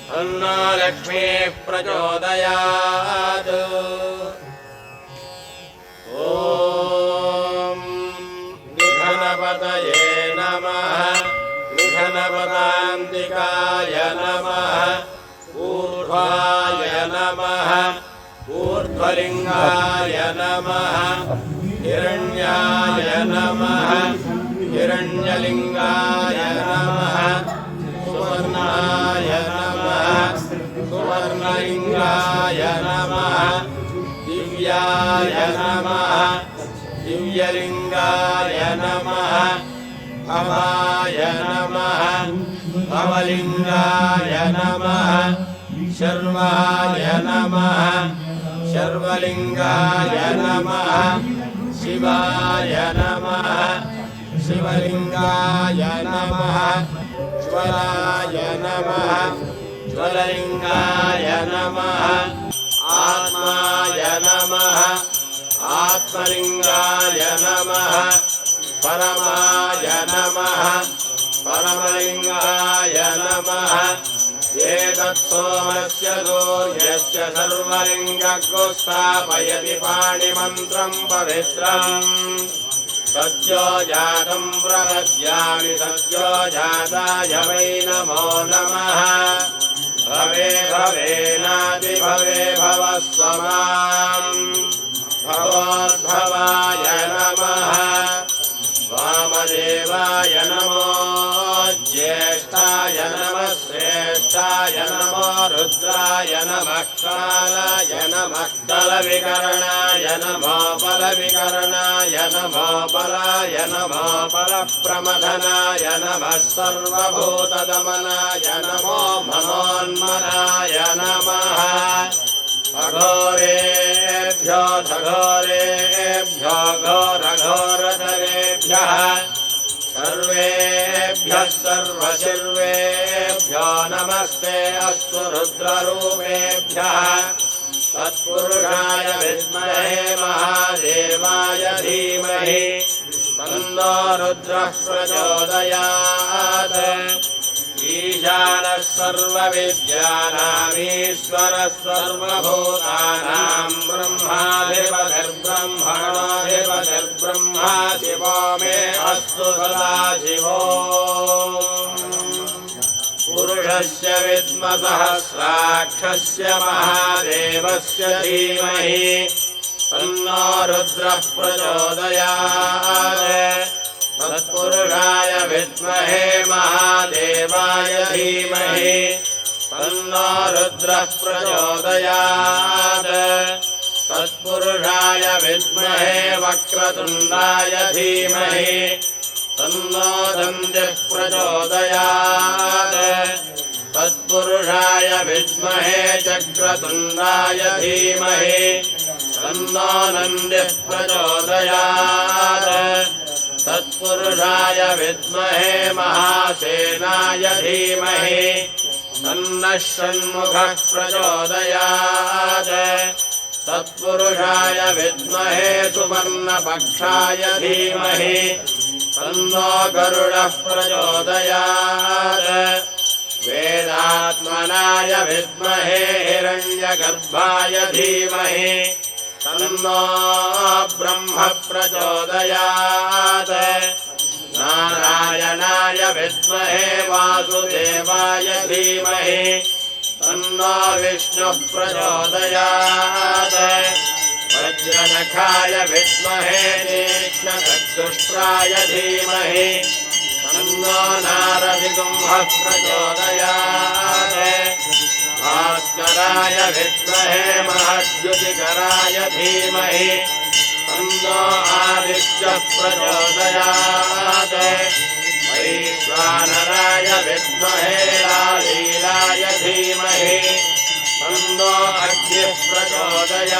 तन्नो लक्ष्मीः प्रचोदयात्। ॐ निघनपतये नमः। निघनपदान्तिकाय नमः। ऊर्ध्वाय नमः। ऊर्ध्वलिङ्गाय नमः। हिरण्याय नमः। हिरण्यलिङ्गाय नमः। सुवर्णाय नमः। सुवर्णलिङ्गाय नमः। दिव्याय नमः। दिव्यलिङ्गाय नमः। भवाय नमः। भवलिङ्गाय नमः। शर्वाय नमः। शर्वलिङ्गाय नमः। शिवाय नमः। शिवलिङ्गाय नमः। ज्वलाय नमः। ज्वललिङ्गाय नमः। आत्माय नमः। आत्मलिङ्गाय नमः। परमाय नमः। परमलिङ्गाय नमः। एतत्सोमस्य सूर्यस्य सर्वलिङ्गको स्थापयति पाणिमन्त्रं पवित्रम्। सद्यो जातं प्रपद्यामि सद्यो जाताय वै नमो नमः। भवे भवेनादिभवे भवस्व माम्। भवोद्भवाय नमः। वामदेवाय नमो। ज्येष्ठाय नमः। श्रेष्ठाय नमो। रुद्राय नमः। कालाय नमः। बलविकरणाय नमो। बलविकरणाय नमो। बलाय नमो। बलप्रमथनाय नमः। सर्वभूतदमनाय नमो। मनोन्मनाय नमः। अघोरेभ्यो घोरेभ्यो घोरघोरधरेभ्यः सर्वेभ्यः सर्वशिर्वेभ्यो नमस्ते अस्तु रुद्ररूपेभ्यः। तत्पुरुषाय विद्महे महादेवाय धीमहि तन्नो रुद्रः प्रचोदयात्। ईशानः सर्वविद्यानामीश्वरः सर्वभूतानां ब्रह्माधिपतिर्ब्रह्मणोऽधिपतिर्ब्रह्मा शिवो मे अस्तु सदा शिवो। पुरुषस्य विद्मसहस्राक्षस्य महादेवस्य धीमहि तन्नो रुद्रः प्रचोदयात्। तत्पुरुषाय विद्महे महादेवाय धीमहि तन्नो रुद्रः प्रचोदयात्। तत्पुरुषाय विद्महे वक्रतुण्डाय धीमहि तन्नो दन्तिः प्रचोदयात्। तत्पुरुषाय विद्महे चक्रतुण्डाय धीमहि तन्नो नन्दिः प्रचोदयात्। तत्पुरुषाय विद्महे महासेनाय धीमहि तन्नः षण्मुखः प्रचोदयात्। तत्पुरुषाय विद्महे सुवर्णपक्षाय धीमहि तन्नो गरुडः प्रचोदयात्। वेदात्मनाय विद्महे हिरण्यगर्भाय धीमहि तन्नो ब्रह्म प्रचोदयात्। नारायणाय विद्महे वासुदेवाय धीमहि तन्नो विष्णुः प्रचोदयात्। वज्रनखाय विद्महे तीक्ष्णचक्षुष्ट्राय धीमहि तन्नो नारसिंहः प्रचोदयात्। भास्कराय विद्महे महद्युतिकराय धीमहि तन्नो आदित्यः प्रचोदयात्। वैश्वानराय विद्महे आलीलाय धीमहि तन्नो अग्निः प्रचोदयात्।